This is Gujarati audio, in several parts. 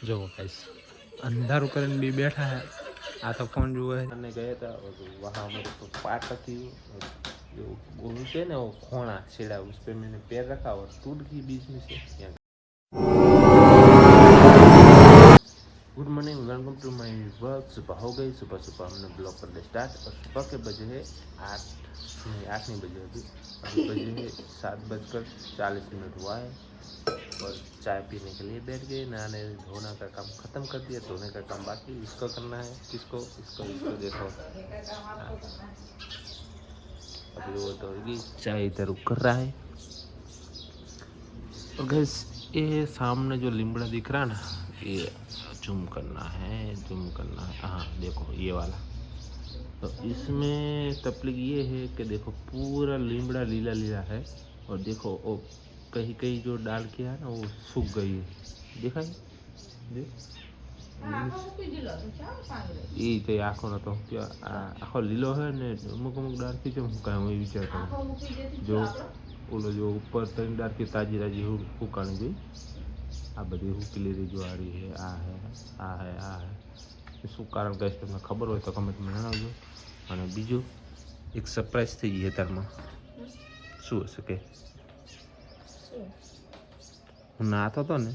जो गाइस अंधारू કરીને भी बैठा है। आ तो फोन जो है हमने गए था और वहाँ मेरे को पाट थी जो बोलते हैं ना वो खोना छेड़ा उस पर मैंने पैर रखा और टूट गई बीच में से। Good morning, welcome to my work. सुबह हो गई, सुबह सुबह हमने ब्लॉग कर दिया स्टार्ट और सुबह के बजे है 8 नहीं बजे अभी बजे है 7:40 हुआ है और चाय पीने के लिए बैठ गए। नहाने धोना का काम ख़त्म कर दिया, धोने का काम बाकी इसको करना है। किसको? इसको देखो अभी वो धोएगी, चाय इधर कर रहा है। और गैस ये सामने जो लिमड़ा दिख रहा है ना, ये जूम करना है हाँ देखो ये वाला। तो इसमें तकलीफ ये है कि देखो पूरा लिमड़ा लीला लीला है और देखो वो कहीं कहीं जो डाल के है ना वो सूख गई है। देखा है देख ये तो आँखों ना तो क्या आँखों लीलो है ने अमुक अमुक डाल के जो मुका है विचार करो जो ओलो जो ऊपर तीन डाल के ताजी ताजी हुकानी गई आ बधी हुकेली रही जो आ रही है आ है શું કારણ કહીશ તમને ખબર હોય તો કમેન્ટમાં જણાવજો। અને બીજું એક સરપ્રાઈઝ થઈ ગઈ હેતરમાં। શું હશે કે હું નાતો હતો ને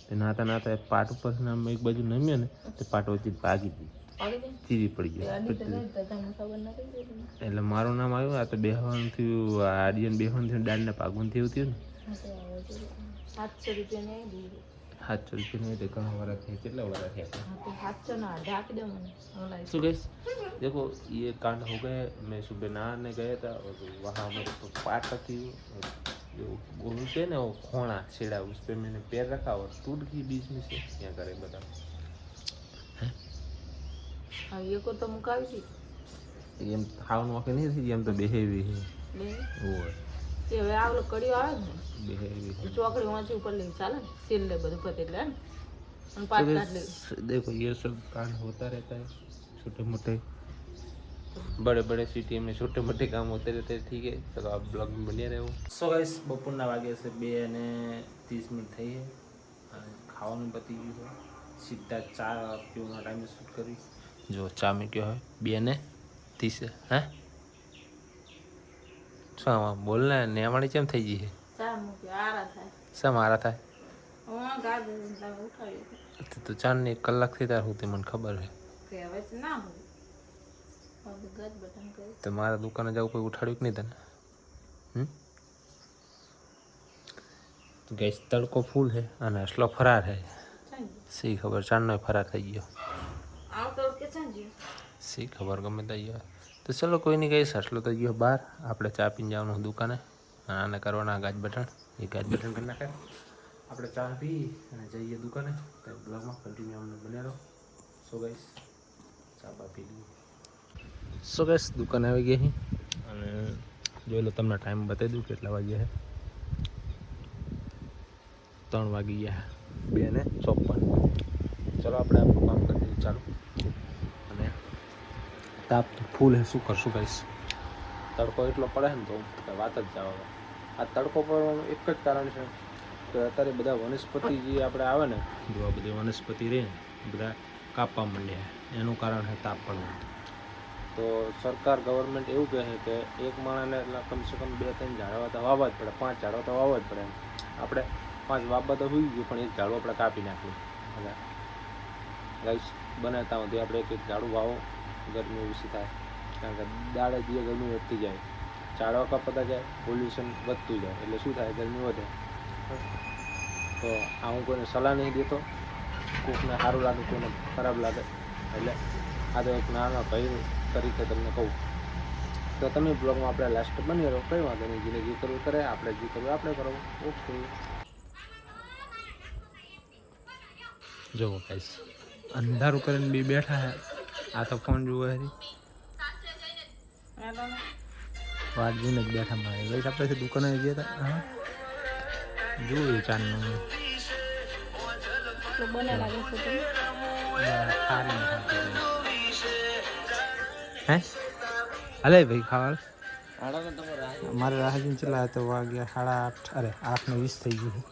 તે નાતા નાતા પાટ ઉપર એક બાજુ નમ્યો ને તે પાટ વચ્ચે ભાગી ગઈ, ચીરી પડી ગઈ એટલે મારું નામ આવ્યું। આ તો બેહવાનું થયું, આડિયન બેહવાનું થયું, દાંડને પાગવાનું થયું થયું ને 700 રૂપિયા नहीं देखा हमारा थे कितना बड़ा थे 700 ना ढाक दे मैंने। सो गाइस देखो ये कांड हो गए। मैं सुबह नहाने गया था और वहाँ मेरे को पाट थी जो बोलते हैं ना वो खोना छेड़ा उस पर मैंने पैर रखा और टूट गई बीच में से। क्या करे बता हाँ ये को तो मुकावी थी ये खावन वाके नहीं थी हम तो बेहेवी है वो ये वे आवलो कड़ियो आवे ने बेहेवी चौकड़ी ऊंची ऊपर ले चाले सील ले બધું પતે એટલે અને પાટ કાઢ ले। देखो ये सब कांड होता रहता है, छोटे मोटे बड़े बड़े सिटी में छोटे मोटे काम होते रहते हैं। ठीक है चलो आप ब्लॉग में बने रहो। सो गाइस બપોરના વાગે છે 2:30 થઈ है ખાવાનું પતી ગયું છે। સીધા ચા પીવાના ટાઈમે શૂટ કરી જો ચા में क्यों है 2:30 है શું બોલને નેવાણી કેમ થઈ ગઈ છે? ચા મૂકી આરા થાય શા મારા થાય હું ગાડી તમે ઉઠાવી તો 4 કલાકથી તાર હું તે મને ખબર છે કે હવે ના હોય હવે ગજ બટન કરી તો મારા દુકાને જાવ કોઈ ઉઠાડ્યું કે નહીં તને? तो गैस तड़को फूल है અને असलो फरार है सही खबर 4 फरार થઈ ગયો આવ તો કે ચાંજી સही खबर ગમે તો યાર। तो चलो कोई नहीं गई असलो तो गयो बाहर આપણે ચા પીને જવાનું દુકાને આને કરવાના ગાજ બટન એ ગાજ બટન કરી નાખે આપણે ચા પી અને જઈએ દુકાને। તો બ્લોગમાં કન્ટિન્યુ અમને બને રહો। સો ગાઈસ ચા પી લી। સો ગાઈસ દુકાને આવી ગઈ હી અને જોઈ લો તમને ટાઈમ બતાવી દઉં કેટલા વાગ્યા છે 3 વાગી ગયા 2:54। चलो આપણે આપણું કામ કરી દઈએ ચાલુ। અને તાપ તો ફૂલ है શું કરશું ગાઈસ તડકો એટલો પડે ને તો વાત જ જાવ। આ તડકો પડવાનું એક જ કારણ છે કે અત્યારે બધા વનસ્પતિ જે આપણે આવે ને જો આ બધી વનસ્પતિ રહે બધા કાપવા માંડ્યા એનું કારણ છે તાપ પડવાનું। તો સરકાર ગવર્મેન્ટ એવું કહે છે કે એક માણસને કમસે કમ 2-3 ઝાડવા તો વાવવા જ પડે, 5 ઝાડવા તો વાવવા જ પડે। આપણે 5 વાવવા તો હોઈ ગયું પણ એક ઝાડવું આપણે કાપી નાખ્યું અને ગાઈસ બનાવતા હોતી આપણે એક ઝાડું વાવો ગરમી ઓછી થાય કારણ કે દાડે દીએ ગરમી વધતી જાય, ઝાડવા કાપતા જાય પોલ્યુશન વધતું જાય એટલે શું થાય ગરમી વધે। તો આ હું કોઈને સલાહ નહીં દેતો, કોઈને સારું લાગે કોઈને ખરાબ લાગે એટલે આ તો એક નાના ભાઈ તરીકે તમને કહું। તો તમે બ્લોગમાં આપણે લાસ્ટ બની રહો, કંઈ વાંધો નહીં, જેને જે કરવું કરે આપણે જે કરવું આપણે કરો। ઓકે જો ગાઈસ અંધારું કરીને બી બેઠા है आ तो फोन जुए है वाट जोने बैठा मारे गई આપણે દુકાને ગયા હતા હા જોયું ચાંદનું તો બને લાગે છે તો ખારી હે અલે ભાઈ ખાવા આડા તો તમારે મારે રાહજીન ચલા તો વાગ્યા 8:30 અરે 8:20 થઈ ગયું।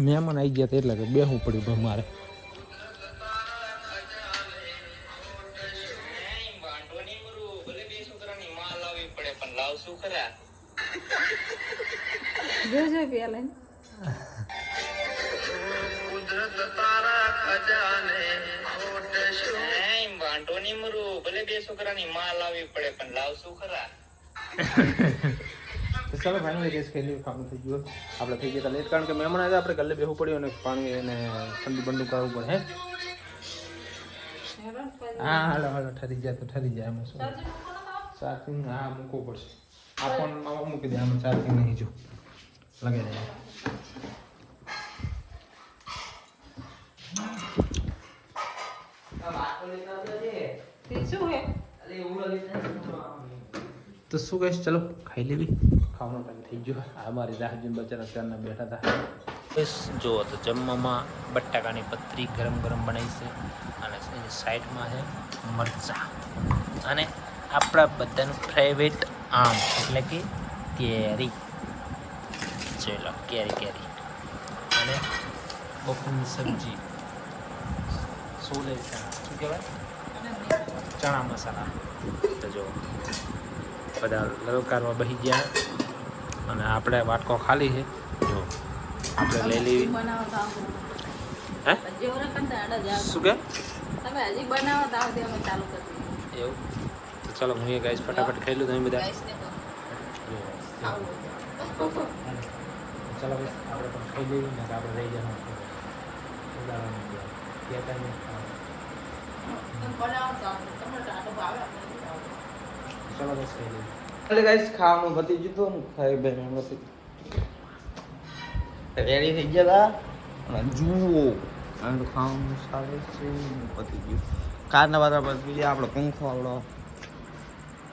મહેમાન આવી ગયા એટલે કે બેહવું પડ્યું મારે જોજો પેલા વાંધો નહીં મરું ભલે 2 છોકરાની માં લાવવી પડે પણ લાવશું ખરા. તો ચાલો ફાઇનલી ગેસ ખેલી ખાવાનું થઈ ગયું આપણે થઈ ગયા લેટ કારણ કે મહેમાન આવ્યા આપણે ગલ્લે બેસવું પડ્યું અને પાણી અને ઠંડુ બંડુ કરવું પડે હે હા હાલો હાલો ઠરી જાય તો ઠરી જાય એમાં શું ચાર્જિંગ હા મૂકવું પડશે આ ફોનમાં મૂકી દે આમાં ચાર્જિંગ નહીં જો લગાવી દે તો શું કહીશ ચલો ખાઈ લેવી ખાવાનો ટાઈમ થઈ ગયો આ મારી રાહજીન બચારા ચારના બેઠા હતા બસ જુઓ તો જમવામાં બટાકાની પતરી ગરમ ગરમ બનાવી છે અને એની સાઈડમાં છે મરચાં અને આપણા બધાનું ફેવરેટ આમ એટલે કે કેરી ચલો કેરી અને બપોરની સબ્જી સોલે શું કહેવાય ચણા મસાલા તો જો બધા લલકારવા બેસી ગયા અને આપણે વાટકો ખાલી છે જો આપણે લઈ લેવી હે શું કે તમે હજી બનાવો તો આવતી અમે ચાલુ કરી એવું તો ચાલો હું એ ગાઈસ ફટાફટ ખાઈ લઉં તમે બધા ચાલો બસ આપણે પણ ખાઈ લઈએ ને આપણે રહી જવાનું ચાલો બસ ખાઈ લઈએ એટલે ગાઈસ ખાવાનું પતી ગયું તો ખાઈ બેન પછી રેડી થઈ ગયા હતા અને જુઓ અને ખાવાનું સારું છે પતી ગયું કારના વાતા પતી ગયા આપણે પંખો આવડો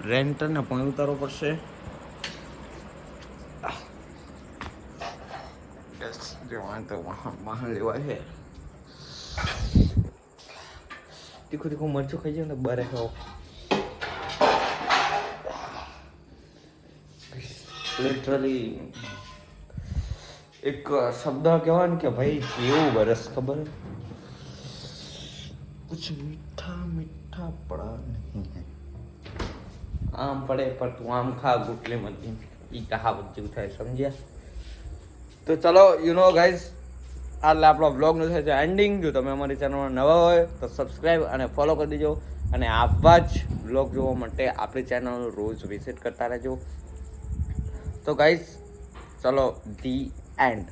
રેન્ટરને પણ ઉતારવો પડશે જો તો વાહન લેવા છે તીખું મરચું ખાઈ જાય ને બરે ખાઓ લિટરલી એક શબ્દ કહેવાય ને કે ભાઈ કેવું બરસ ખબર कुछ मीठा मीठा पड़ा नहीं है આમ પડે પણ તું આમ ખા ગુટલી મતી ઈ કહાવત જેવું થાય સમજ્યા તો ચલો યુ નો ગાઈઝ આટલે આપણો બ્લોગનું થાય છે એન્ડિંગ જો તમે અમારી ચેનલમાં નવા હોય તો સબસ્ક્રાઈબ અને ફોલો કરી દેજો અને આવા જ બ્લોગ જોવા માટે આપણી ચેનલ રોજ વિઝિટ કરતા રહેજો તો ગાઈઝ ચલો ધી એન્ડ